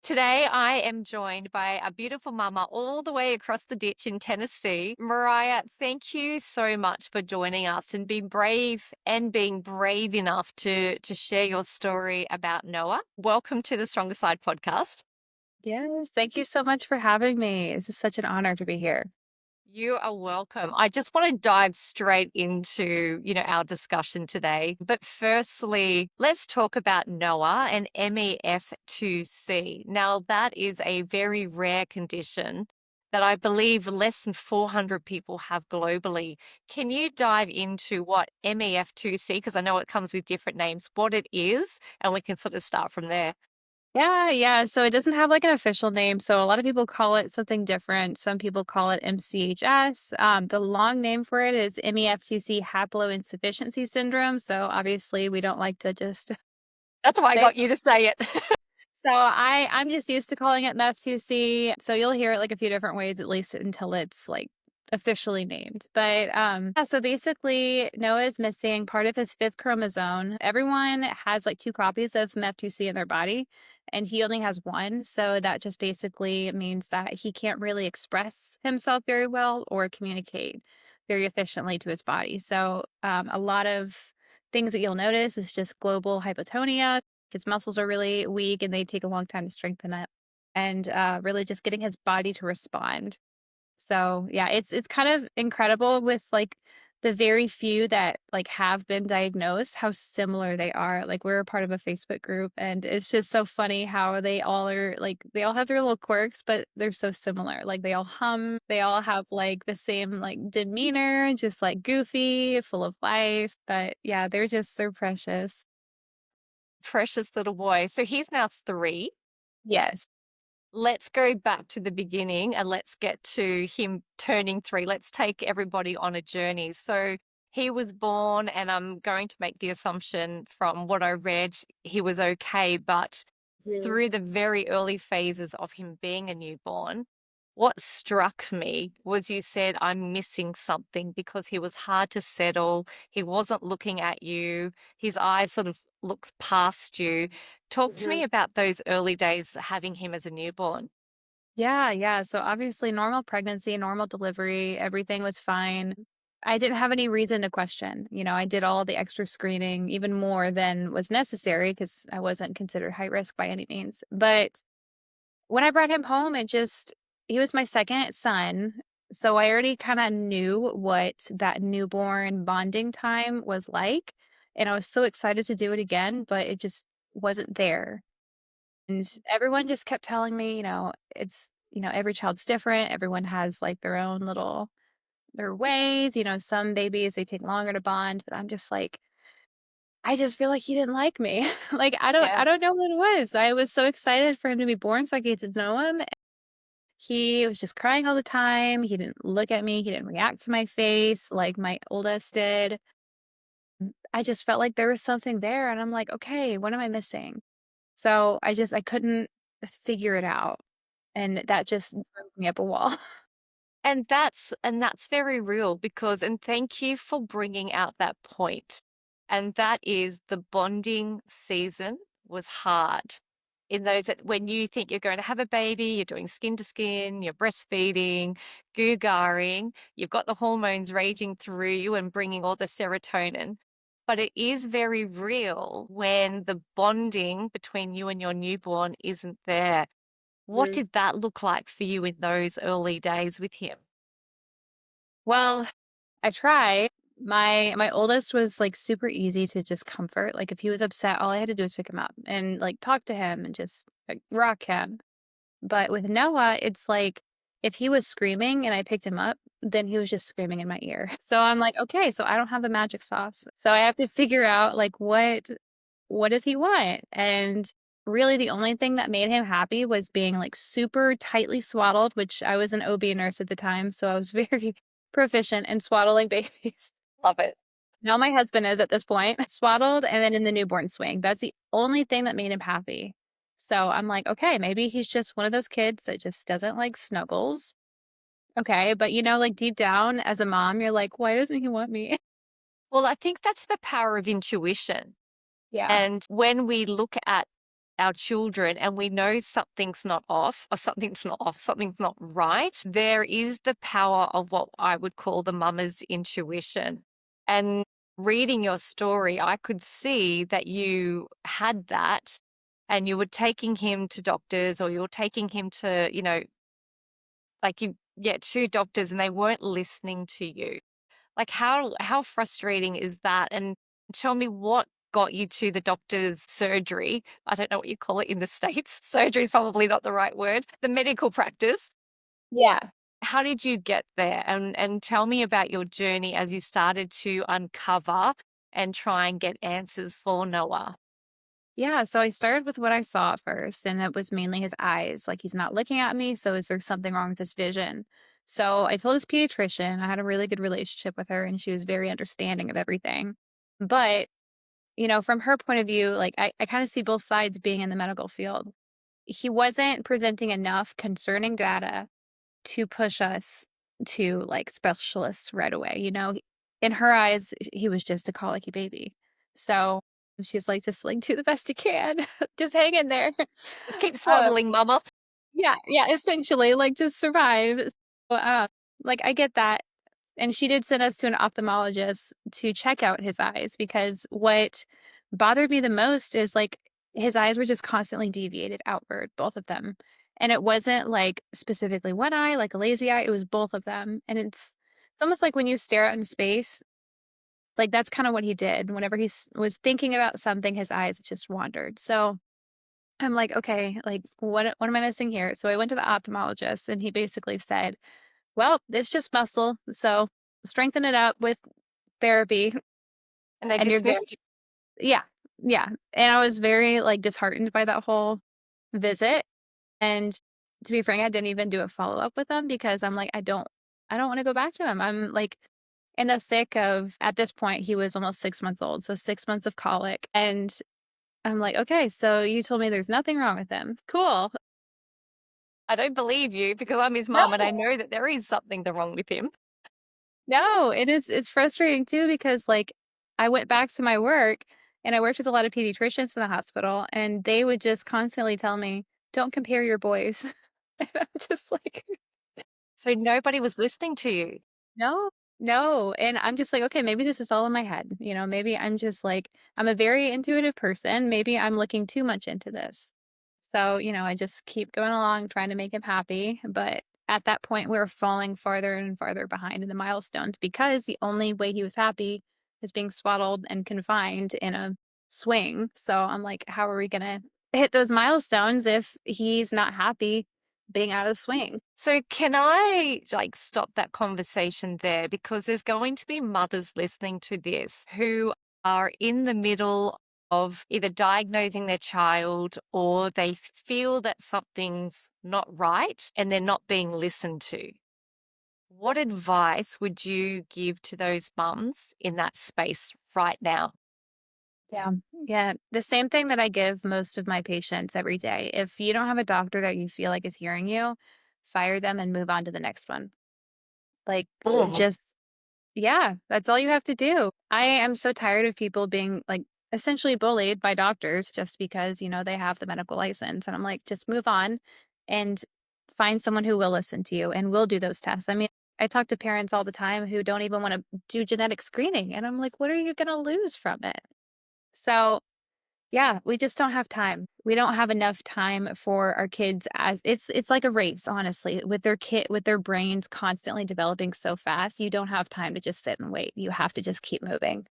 Today, I am joined by a beautiful mama all the way across the ditch in Tennessee. Moriah, thank you so much for joining us and being brave enough to share your story about Noah. Welcome to the Stronger Side podcast. Yes, thank you so much for having me. This is such an honor to be here. You are welcome. I just want to dive straight into, our discussion today. But firstly, let's talk about Noah and MEF2C. Now, that is a very rare condition that I believe less than 400 people have globally. Can you dive into what MEF2C, because I know it comes with different names, what it is, and we can sort of start from there? Yeah. So it doesn't have like an official name. So a lot of people call it something different. Some people call it MCHS. The long name for it is MEF2C haploinsufficiency syndrome. So obviously we don't like to just That's why I say. got you to say it. So I'm just used to calling it MEF2C. So you'll hear it like a few different ways, at least until it's like officially named. But yeah, so basically Noah is missing part of his fifth chromosome. Everyone has like two copies of MEF2C in their body, and he only has one. So that just basically means that he can't really express himself very well or communicate very efficiently to his body. So a lot of things that you'll notice is just global hypotonia. His muscles are really weak and they take a long time to strengthen up, and really just getting his body to respond. So yeah, it's kind of incredible with like the very few that like have been diagnosed, how similar they are. Like we're a part of a Facebook group, and it's just so funny how they all are like they all have their little quirks, but they're so similar. Like they all hum, they all have like the same like demeanor, just like goofy, full of life. But yeah, they're precious. Precious little boy. So he's now 3. Yes. Let's go back to the beginning and let's get to him turning 3. Let's take everybody on a journey. So he was born, and I'm going to make the assumption from what I read, he was okay. But through the very early phases of him being a newborn, what struck me was you said, I'm missing something because he was hard to settle. He wasn't looking at you. His eyes sort of looked past you. Talk to me about those early days having him as a newborn. Yeah. So obviously, normal pregnancy, normal delivery, everything was fine. I didn't have any reason to question. I did all the extra screening, even more than was necessary because I wasn't considered high risk by any means. But when I brought him home, he was my second son. So I already kind of knew what that newborn bonding time was like. And I was so excited to do it again, but it just wasn't there. And everyone just kept telling me, every child's different. Everyone has like their ways. Some babies, they take longer to bond, but I'm just like, I just feel like he didn't like me. Like, I Yeah. don't know what it was. I was so excited for him to be born so I could get to know him. He was just crying all the time. He didn't look at me. He didn't react to my face like my oldest did. I just felt like there was something there. And I'm like, okay, what am I missing? So I couldn't figure it out. And that just drove me up a wall. And that's very real, because and thank you for bringing out that point. And that is, the bonding season was hard. In those that when you think you're going to have a baby, you're doing skin to skin, you're breastfeeding, goo-garing, you've got the hormones raging through you and bringing all the serotonin. But it is very real when the bonding between you and your newborn isn't there. What Mm. did that look like for you in those early days with him? Well, I tried. My oldest was like super easy to just comfort. Like if he was upset, all I had to do was pick him up and like talk to him and just like rock him. But with Noah, it's like if he was screaming and I picked him up, then he was just screaming in my ear. So I'm like, okay, so I don't have the magic sauce. So I have to figure out like what does he want? And really the only thing that made him happy was being like super tightly swaddled, which I was an OB nurse at the time, so I was very proficient in swaddling babies. Love it. Now my husband is at this point, swaddled and then in the newborn swing. That's the only thing that made him happy. So I'm like, okay, maybe he's just one of those kids that just doesn't like snuggles. Okay, but like deep down as a mom, you're like, why doesn't he want me? Well, I think that's the power of intuition. Yeah. And when we look at our children and we know something's not off or something's not off, something's not right, there is the power of what I would call the mama's intuition. And reading your story, I could see that you had that and you were taking him to doctors or you were taking him to, like you, yeah, to doctors and they weren't listening to you. Like how frustrating is that? And tell me what got you to the doctor's surgery. I don't know what you call it in the States. Surgery is probably not the right word. The medical practice. Yeah. How did you get there? And tell me about your journey as you started to uncover and try and get answers for Noah. Yeah, so I started with what I saw at first, and it was mainly his eyes. Like, he's not looking at me, so is there something wrong with his vision? So I told his pediatrician. I had a really good relationship with her, and she was very understanding of everything. But, from her point of view, like, I kind of see both sides being in the medical field. He wasn't presenting enough concerning data to push us to like specialists right away. In her eyes, he was just a colicky baby. So she's like, just like do the best you can, just hang in there. Just keep uh, swaddling, mama. yeah, yeah, essentially, like just survive. So, like I get that. And she did send us to an ophthalmologist to check out his eyes because what bothered me the most is like his eyes were just constantly deviated outward, both of them. And it wasn't like specifically one eye, like a lazy eye, it was both of them. And it's almost like when you stare out in space, like that's kind of what he did. Whenever was thinking about something, his eyes just wandered. So I'm like, okay, like what am I missing here? So I went to the ophthalmologist and he basically said, well, it's just muscle. So strengthen it up with therapy And they and you're good. dismissed you. Yeah. Yeah. And I was very like disheartened by that whole visit. And to be frank, I didn't even do a follow up with them because I'm like, I don't want to go back to him. I'm like in the thick of, at this point, he was almost 6 months old. So 6 months of colic. And I'm like, okay, so you told me there's nothing wrong with him. Cool. I don't believe you because I'm his No. mom and I know that there is something wrong with him. No, it's frustrating too because like I went back to my work and I worked with a lot of pediatricians in the hospital and they would just constantly tell me, "Don't compare your boys." And I'm just like, So nobody was listening to you. "No, no." And I'm just like, "Okay, maybe this is all in my head. Maybe I'm just like I'm a very intuitive person. Maybe I'm looking too much into this." So, I just keep going along trying to make him happy, but at that point, we were falling farther and farther behind in the milestones because the only way he was happy is being swaddled and confined in a swing. So I'm like, how are we gonna hit those milestones if he's not happy being out of the swing? So can I like stop that conversation there because there's going to be mothers listening to this who are in the middle of either diagnosing their child or they feel that something's not right and they're not being listened to. What advice would you give to those mums in that space right now? Yeah. Yeah. The same thing that I give most of my patients every day. If you don't have a doctor that you feel like is hearing you, fire them and move on to the next one. Like, Oh, just yeah, that's all you have to do. I am so tired of people being, like, essentially bullied by doctors just because, they have the medical license, and I'm like, "Just move on and find someone who will listen to you and will do those tests." I mean, I talk to parents all the time who don't even wanna do genetic screening, and I'm like, "What are you gonna lose from it?" So, yeah, we just don't have time. We don't have enough time for our kids as it's like a race, honestly, with their brains constantly developing so fast, you don't have time to just sit and wait. You have to just keep moving.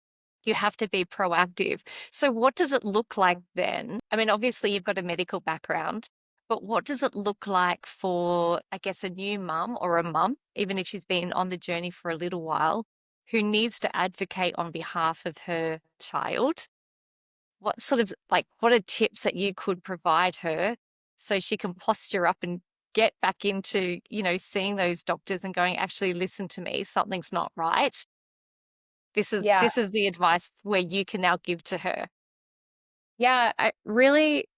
you have to be proactive. So, what does it look like then? I mean, obviously, you've got a medical background, but what does it look like for, I guess, a new mum or a mum, even if she's been on the journey for a little while, who needs to advocate on behalf of her child? What sort of what are tips that you could provide her so she can posture up and get back into, seeing those doctors and going, actually, listen to me, something's not right. This is Yeah. this is the advice where you can now give to her. Yeah, I really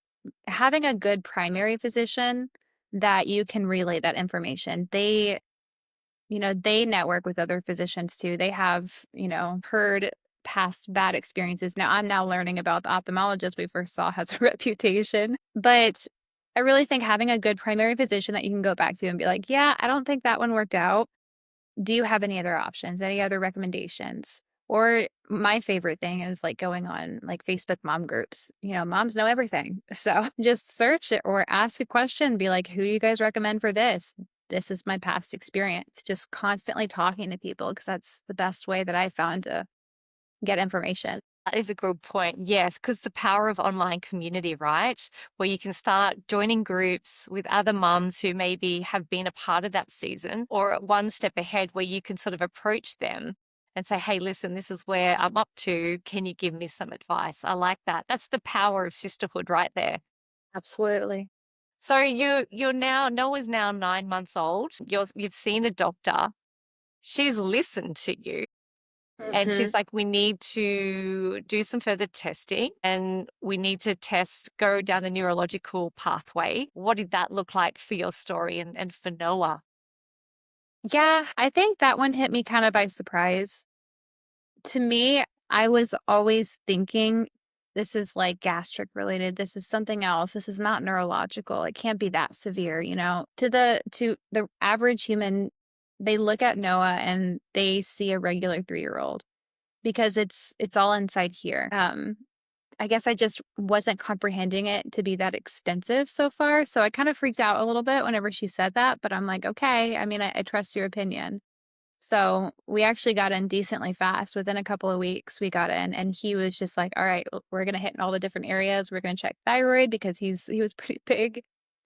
having a good primary physician that you can relay that information. They network with other physicians too. They have, heard past bad experiences. Now, I'm now learning about the ophthalmologist we first saw has a reputation, but I really think having a good primary physician that you can go back to and be like, yeah, I don't think that one worked out. Do you have any other options? Any other recommendations? Or my favorite thing is like going on like Facebook mom groups. You know, moms know everything. So just search it or ask a question, be like, who do you guys recommend for this? This is my past experience. Just constantly talking to people because that's the best way that I found to get information. That is a good point. Yes, because the power of online community, right? Where you can start joining groups with other mums who maybe have been a part of that season or one step ahead where you can sort of approach them and say, hey, listen, this is where I'm up to. Can you give me some advice? I like that. That's the power of sisterhood right there. Absolutely. So you're now Noah's now 9 months old. You've seen a doctor. She's listened to you. And Hmm. she's like, we need to do some further testing and we need to go down the neurological pathway. What did that look like for your story and for Noah? Yeah, I think that one hit me kind of by surprise. To me, I was always thinking this is like gastric related. This is something else. This is not neurological. It can't be that severe, you know. To the average human, they look at Noah and they see a regular 3-year-old because it's all inside here. I guess I just wasn't comprehending it to be that extensive so far. So I kind of freaked out a little bit whenever she said that, but I'm like, okay, I mean, I trust your opinion. So we actually got in decently fast. Within a couple of weeks, we got in, and he was just like, "All right, we're gonna hit in all the different areas. We're gonna check thyroid because he was pretty big.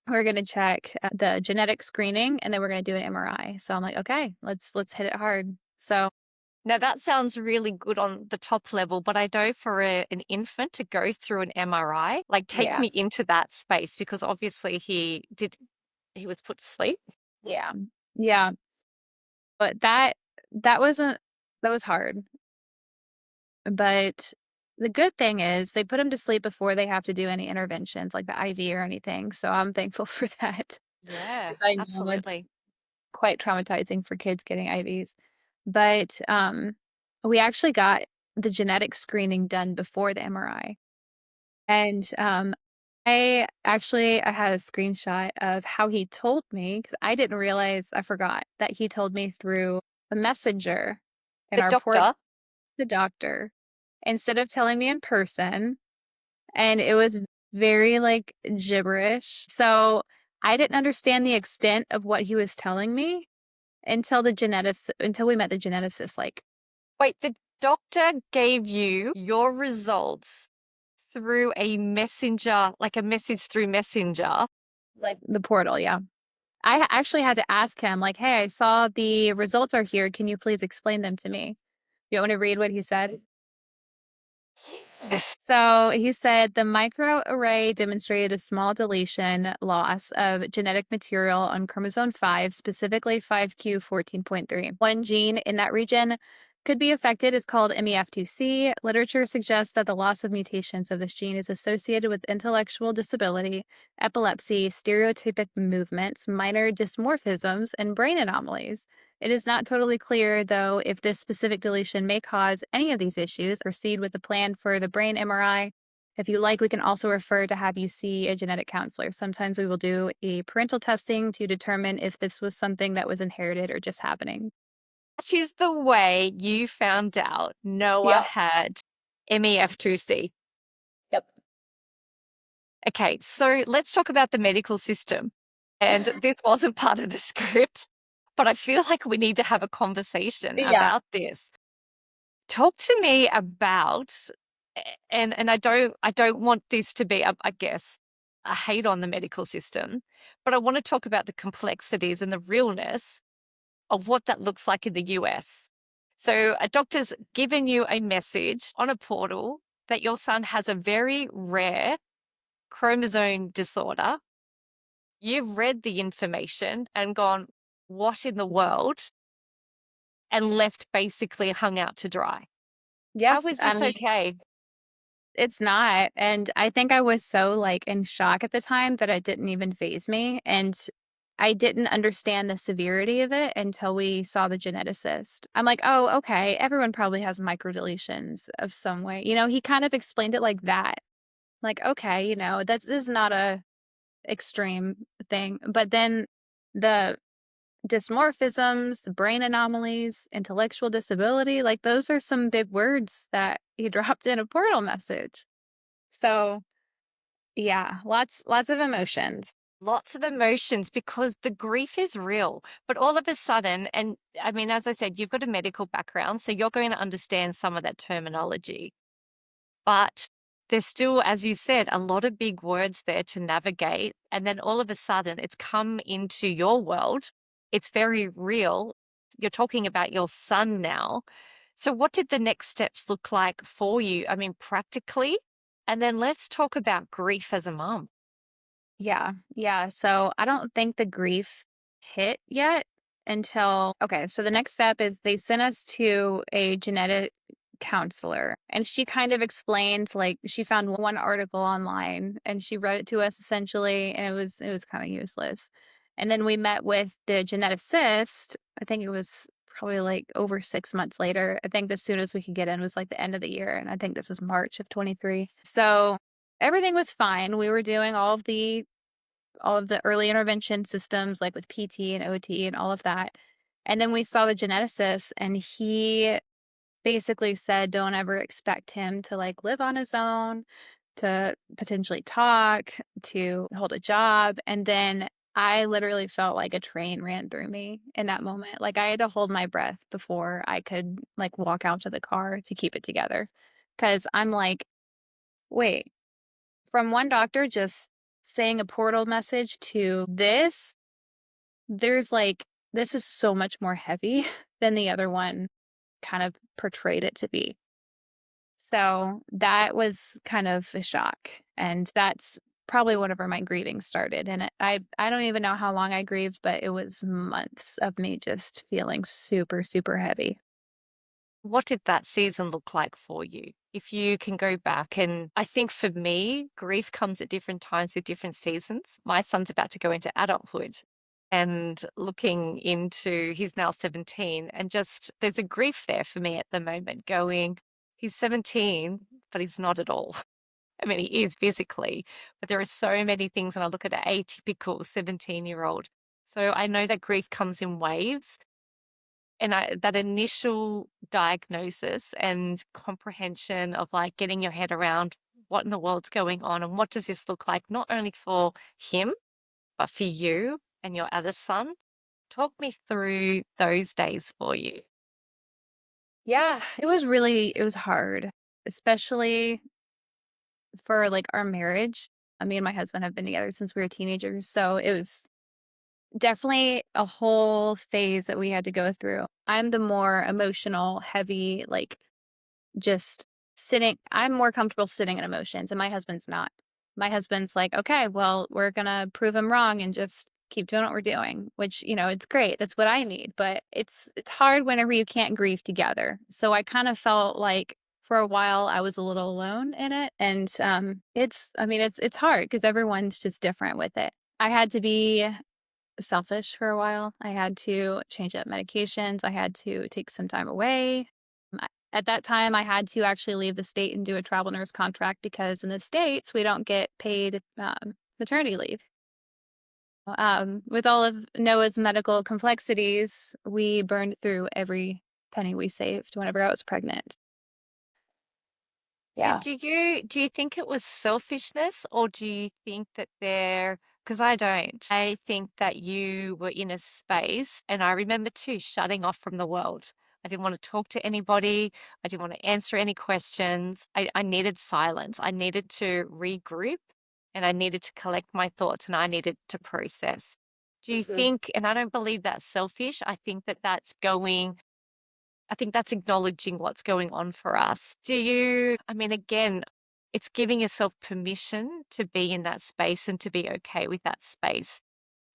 We're gonna check the genetic screening, and then we're gonna do an MRI." So I'm like, "Okay, let's hit it hard." So Now that sounds really good on the top level, but I know for an infant to go through an MRI, like take yeah, me into that space because obviously he was put to sleep. yeah, yeah. But that wasn't that was hard. But the good thing is they put him to sleep before they have to do any interventions like the IV or anything. So I'm thankful for that Yeah, because I know it's absolutely. quite traumatizing for kids getting IVs. But we actually got the genetic screening done before the MRI. And I had a screenshot of how he told me because I didn't realize I forgot that he told me through a messenger in The our port doctor, the doctor instead of telling me in person, and it was very, like, gibberish, so I didn't understand the extent of what he was telling me until we met the geneticist, like, wait, the doctor gave you your results through a messenger, like a message through messenger. the portal, yeah. Actually had to ask him, like, "Hey, I saw the results are here, can you please explain them to me?" You want me to read what he said? Yes. So he said the microarray demonstrated a small deletion loss of genetic material on chromosome 5, specifically 5q14.3. One gene in that region could be affected is called MEF2C. Literature suggests that the loss of mutations of this gene is associated with intellectual disability, epilepsy, stereotypic movements, minor dysmorphisms, and brain anomalies. It is not totally clear, though, if this specific deletion may cause any of these issues. Proceed with the plan for the brain MRI. If you like, we can also refer to have you see a genetic counselor. Sometimes we will do a parental testing to determine if this was something that was inherited or just happening. That is the way you found out Noah Yep. had MEF2C. Yep. Okay, so let's talk about the medical system. And this wasn't part of the script, but I feel like we need to have a conversation Yeah. about this. Talk to me about, and I don't want this to be, I guess, a hate on the medical system, but I want to talk about the complexities and the realness of what that looks like in the US. So a doctor's given you a message on a portal that your son has a very rare chromosome disorder. You've read the information and gone, what in the world? And left basically hung out to dry. Yeah. How is I this mean, okay? it's not. And I think I was so like in shock at the time that it didn't even phase me. And I didn't understand the severity of it until we saw the geneticist. I'm like, "Oh, okay, everyone probably has microdeletions of some way." He kind of explained it like that. Like, "Okay, this is not a extreme thing." But then the dysmorphisms, brain anomalies, intellectual disability, like those are some big words that he dropped in a portal message. So, yeah, lots of emotions. Lots of emotions because the grief is real. But all of a sudden, and I mean, as I said, you've got a medical background, so you're going to understand some of that terminology. But there's still, as you said, a lot of big words there to navigate. And then all of a sudden, it's come into your world. It's very real. You're talking about your son now. So, what did the next steps look like for you? I mean, practically. And then let's talk about grief as a mom. Yeah. Yeah. So I don't think the grief hit yet until, okay. So the next step is they sent us to a genetic counselor, and she kind of explained, like, she found one article online and she read it to us essentially, and it was kind of useless. And then we met with the geneticist. I think it was probably like over 6 months later. I think the soonest we could get in was like the end of the year. And I think this was March of 23. So everything was fine. We were doing all of the early intervention systems, like with PT and OT and all of that. And then we saw the geneticist, and he basically said, don't ever expect him to like live on his own, to potentially talk, to hold a job. And then I literally felt like a train ran through me in that moment. Like I had to hold my breath before I could like walk out to the car to keep it together. Cause I'm like, wait, from one doctor just saying a portal message to this, there's like, this is so much more heavy than the other one kind of portrayed it to be. So that was kind of a shock. And that's probably whenever my grieving started. And I don't even know how long I grieved, but it was months of me just feeling super, super heavy. What did that season look like for you? If you can go back, and I think for me, grief comes at different times with different seasons. My son's about to go into adulthood and looking into, he's now 17, and just there's a grief there for me at the moment going, he's 17, but he's not at all. I mean, he is physically, but there are so many things, and I look at an atypical 17-year-old. So I know that grief comes in waves, and that initial diagnosis and comprehension of like getting your head around what in the world's going on and what does this look like, not only for him, but for you and your other son. Talk me through those days for you. Yeah, it was hard, especially for like our marriage. Me and my husband have been together since we were teenagers. So it was definitely a whole phase that we had to go through. I'm the more emotional, heavy, like just sitting. I'm more comfortable sitting in emotions, and my husband's not. My husband's like, okay, well, we're going to prove him wrong and just keep doing what we're doing, which, it's great. That's what I need. But it's hard whenever you can't grieve together. So I kind of felt like for a while I was a little alone in it. And it's hard because everyone's just different with it. I had to be selfish for a while. I had to change up medications. I had to take some time away. At that time, I had to actually leave the state and do a travel nurse contract because in the States, we don't get paid maternity leave. With all of Noah's medical complexities, we burned through every penny we saved whenever I was pregnant. So Yeah. do you think it was selfishness, or do you think that there, because I don't, I think that you were in a space, and I remember too shutting off from the world. I didn't want to talk to anybody. I didn't want to answer any questions. I needed silence. I needed to regroup, and I needed to collect my thoughts, and I needed to process. Do you think, and I don't believe that's selfish, I think that's acknowledging what's going on for us. I mean, again, it's giving yourself permission to be in that space and to be okay with that space.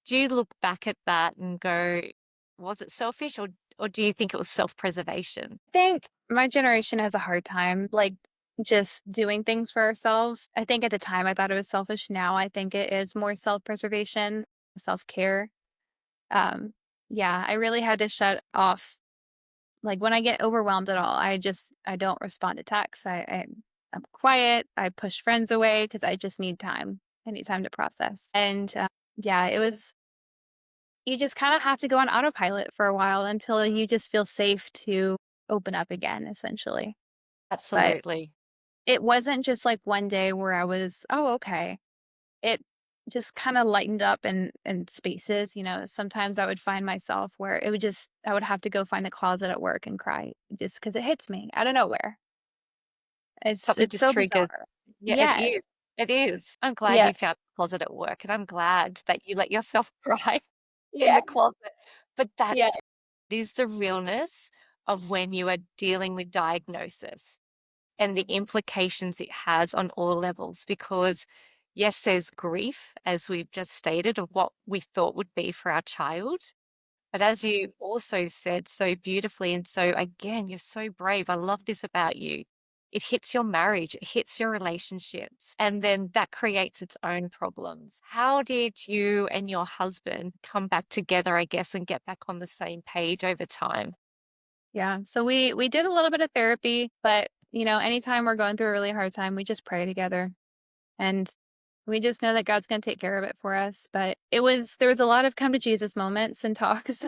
Do you look back at that and go, was it selfish, or do you think it was self-preservation? I think my generation has a hard time, like, just doing things for ourselves. I think at the time I thought it was selfish. Now I think it is more self preservation, self care. Um, yeah, I really had to shut off. Like when I get overwhelmed at all, I don't respond to texts. I'm quiet. I push friends away because I just need time. I need time to process. And yeah, it was, you just kind of have to go on autopilot for a while until you just feel safe to open up again, essentially. But Absolutely. it wasn't just like one day where I was, oh, okay. It just kind of lightened up in spaces. Sometimes I would find myself where I would have to go find a closet at work and cry just because it hits me out of nowhere. Something It's just so triggers. bizarre. Yeah, it Yeah. is. It is. I'm glad Yeah. you found a closet at work, and I'm glad that you let yourself cry in Yeah. the closet. But Yeah. that's is the realness of when you are dealing with diagnosis and the implications it has on all levels. Because, yes, there's grief, as we've just stated, of what we thought would be for our child. But as you also said so beautifully, and so again, you're so brave. I love this about you. It hits your marriage, it hits your relationships, and then that creates its own problems. How did you and your husband come back together, I guess, and get back on the same page over time? Yeah. So we did a little bit of therapy, but anytime we're going through a really hard time, we just pray together. And we just know that God's going to take care of it for us. But there was a lot of come to Jesus moments and talks.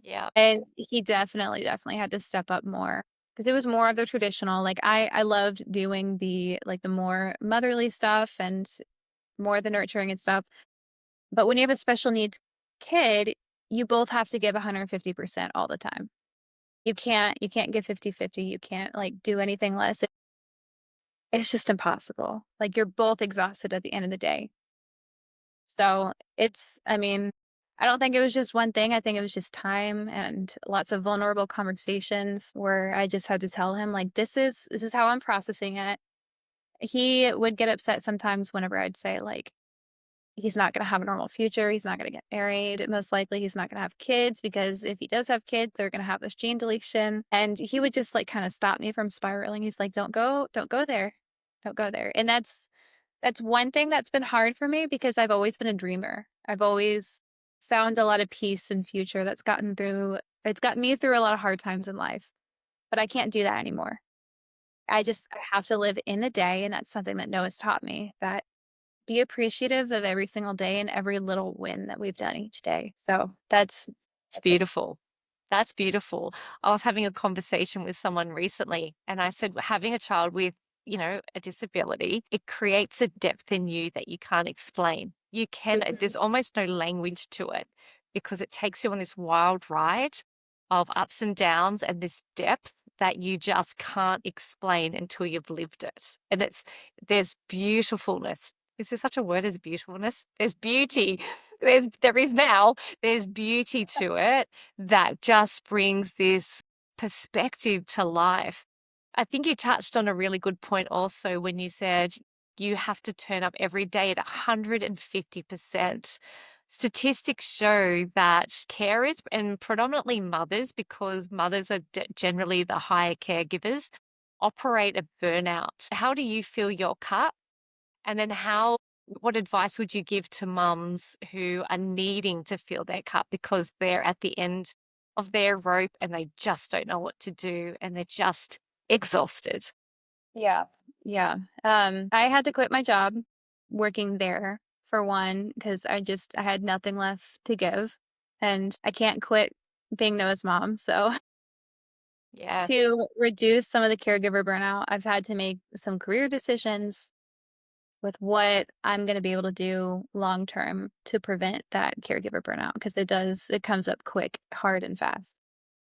Yeah, And he definitely had to step up more because it was more of the traditional. Like I loved doing the more motherly stuff and more the nurturing and stuff. But when you have a special needs kid, you both have to give 150% all the time. You can't give 50-50. You can't like do anything less. It's just impossible. Like you're both exhausted at the end of the day. So I mean, I don't think it was just one thing. I think it was just time and lots of vulnerable conversations where I just had to tell him, like, this is how I'm processing it. He would get upset sometimes whenever I'd say, like, he's not going to have a normal future. He's not going to get married. Most likely, he's not going to have kids because if he does have kids, they're going to have this gene deletion. And he would just like kind of stop me from spiraling. He's like, don't go there. Don't go there. And that's one thing that's been hard for me because I've always been a dreamer. I've always found a lot of peace and future it's gotten me through a lot of hard times in life, but I can't do that anymore. I have to live in the day. And that's something that Noah's taught me, that be appreciative of every single day and every little win that we've done each day. So it's beautiful. That's beautiful. I was having a conversation with someone recently, and I said, having a child with, a disability, it creates a depth in you that you can't explain. There's almost no language to it because it takes you on this wild ride of ups and downs and this depth that you just can't explain until you've lived it. And there's beautifulness. Is there such a word as beautifulness? There's beauty. There is now. There's beauty to it that just brings this perspective to life. I think you touched on a really good point also when you said you have to turn up every day at 150%. Statistics show that carers, and predominantly mothers, because mothers are generally the higher caregivers, operate a burnout. How do you feel your cup? And then what advice would you give to mums who are needing to fill their cup because they're at the end of their rope and they just don't know what to do and they're just exhausted? Yeah. Yeah. I had to quit my job working there for one, because I had nothing left to give. And I can't quit being Noah's mom. So Yeah, to reduce some of the caregiver burnout, I've had to make some career decisions with what I'm going to be able to do long term to prevent that caregiver burnout because it comes up quick, hard, and fast.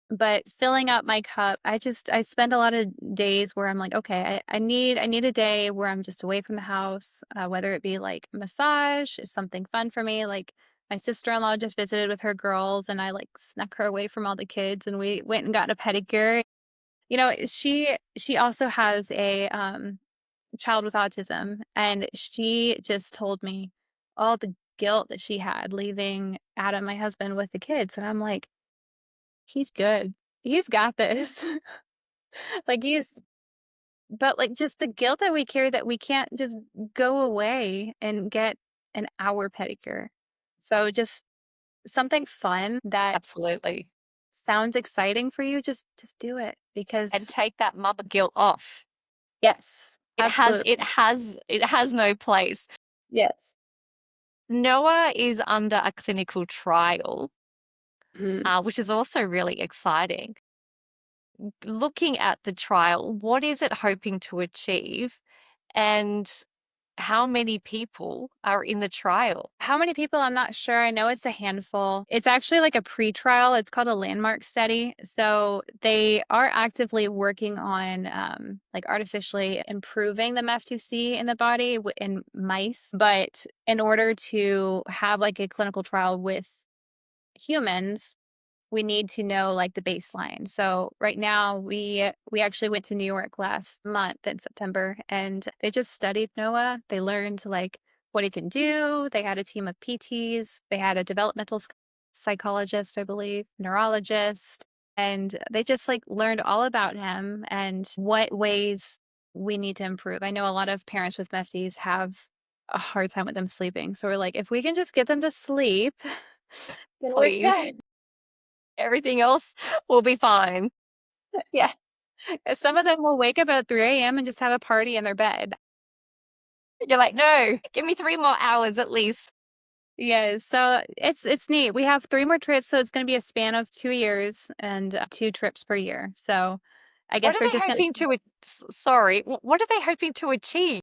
But filling up my cup, I spend a lot of days where I'm like, okay, I need a day where I'm just away from the house, whether it be like massage is something fun for me. Like my sister-in-law just visited with her girls and I like snuck her away from all the kids and we went and got a pedicure. She also has a child with autism, and she just told me all the guilt that she had leaving Adam, my husband, with the kids. And I'm like, he's good. He's got this. like he's but like just the guilt that we carry that we can't just go away and get an hour pedicure. So just something fun that Absolutely. sounds exciting for you, just do it And because take that mother guilt off. yes, It has it absolutely. has it has no place. Yes. Noah is under a clinical trial, Mhm. which is also really exciting. Looking at the trial, what is it hoping to achieve, and how many people are in the trial? How many people? I'm not sure. I know it's a handful. It's actually like a pre-trial. It's called a landmark study. So they are actively working on like artificially improving the MEF2C in the body in mice. But in order to have like a clinical trial with humans, we need to know like the baseline. So right now we actually went to New York last month in September and they just studied Noah. They learned like what he can do. They had a team of PTs, they had a developmental psychologist, I believe, neurologist, and they just like learned all about him and what ways we need to improve. I know a lot of parents with MEFTs have a hard time with them sleeping. So we're like, if we can just get them to sleep, then we're Please. good. Everything else will be fine. Yeah. Some of them will wake up at 3 AM and just have a party in their bed. You're like, "No, give me 3 more hours at least." Yes, so it's neat. We have 3 more trips, so it's gonna be a span of 2 years and, 2 trips per year. So, I What guess are they're they just gonna hoping to sorry, what are they hoping to achieve?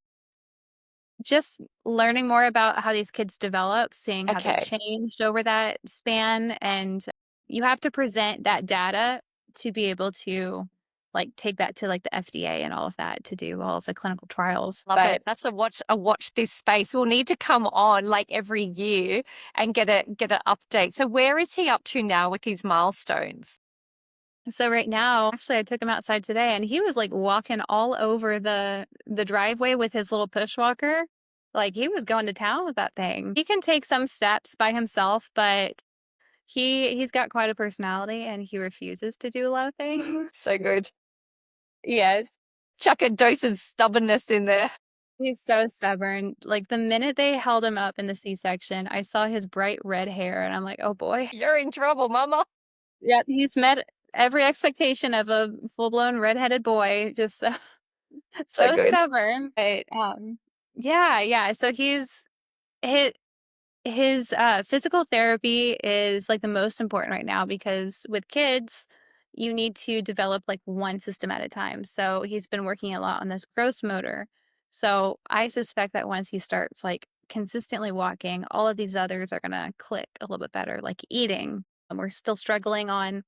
just learning more about how these kids develop, seeing how they Okay, changed over that span, and you have to present that data to be able to, like, take that to, like, the FDA and all of that to do all of the clinical trials, love it. but That's a watch this space. We'll need to come on, like, every year and get an update. So where is he up to now with his milestones? so right now, actually, I took him outside today, and he was like walking all over the driveway with his little push walker. Like he was going to town with that thing. He can take some steps by himself, but he's got quite a personality, and he refuses to do a lot of things. So good. Yes, Chuck a dose of stubbornness in there. he's so stubborn. Like the minute they held him up in the C-section, I saw his bright red hair, and I'm like, oh boy. You're in trouble, mama. Yeah, he's met every expectation of a full blown redheaded boy. Just So so good. stubborn, but, yeah, yeah, so his physical therapy is, like, the most important right now because with kids, you need to develop, like, one system at a time, so he's been working a lot on this gross motor. So, I suspect that once he starts, like, consistently walking, all of these others are gonna click a little bit better, like eating, and we're still struggling on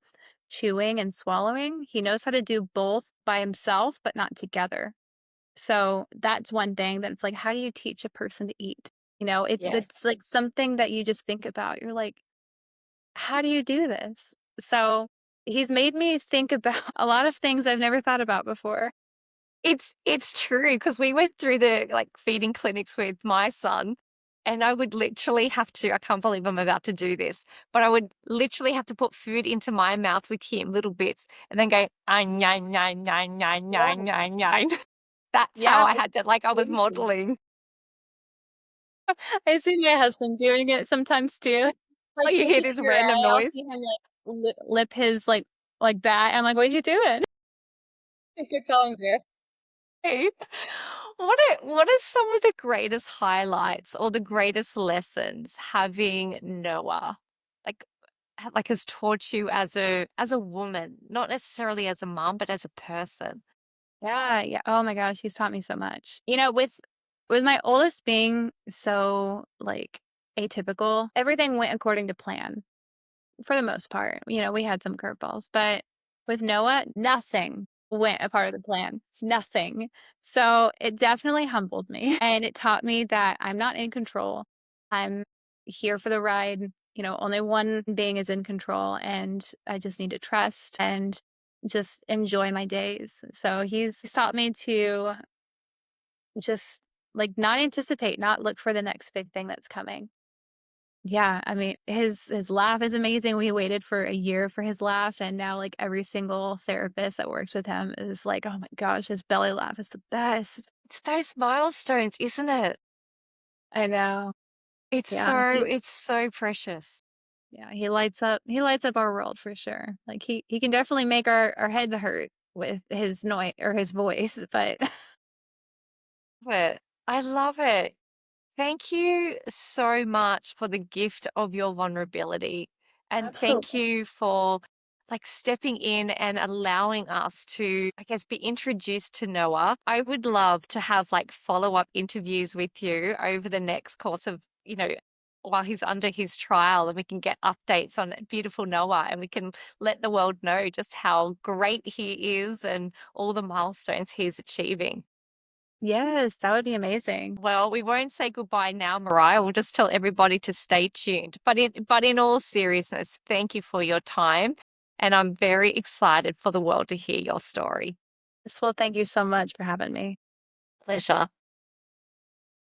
chewing and swallowing. He knows how to do both by himself, but not together. So that's one thing that it's like, how do you teach a person to eat? Yes. It's like something that you just think about. You're like, how do you do this? So he's made me think about a lot of things I've never thought about before. It's true because we went through the, like, feeding clinics with my son, and I would literally have to I can't believe I'm about to do this, but I would literally have to put food into my mouth with him, little bits, and then go, "Ah, nine, nine, nine, nine, Yeah. nine, nine, nine." That's how Yeah. I It's had to like, I was crazy. modeling. I see my husband doing it sometimes too. Oh, Like you hear looking this in your random eye, I'll noise. see him like lip his like that. And I'm like, what are you doing? You're telling me. Hey, what are some of the greatest highlights or the greatest lessons having Noah, like has taught you as a woman, not necessarily as a mom, but as a person? Yeah, yeah. Oh my gosh, he's taught me so much. With my oldest being so like atypical, everything went according to plan for the most part. We had some curveballs, but with Noah, nothing went a part of the plan. Nothing. So it definitely humbled me and it taught me that I'm not in control. I'm here for the ride. Only one being is in control and I just need to trust and just enjoy my days. So he's taught me to just like not anticipate, not look for the next big thing that's coming. Yeah, I mean, his laugh is amazing. We waited for a year for his laugh, and now, like, every single therapist that works with him is like, "Oh my gosh, his belly laugh is the best." It's those milestones, isn't it? I know. It's Yeah, so he it's so precious. Yeah, he lights up our world for sure. Like he can definitely make our heads hurt with his noise or his voice, but Love it. I love it. Thank you so much for the gift of your vulnerability. And thank absolutely. you for like stepping in and allowing us to, I guess, be introduced to Noah. I would love to have like follow-up interviews with you over the next course of, while he's under his trial, and we can get updates on beautiful Noah, and we can let the world know just how great he is and all the milestones he's achieving. Yes, that would be amazing. Well, we won't say goodbye now, Mariah. We'll just tell everybody to stay tuned. But in all seriousness, thank you for your time. And I'm very excited for the world to hear your story. Well, thank you so much for having me. Pleasure.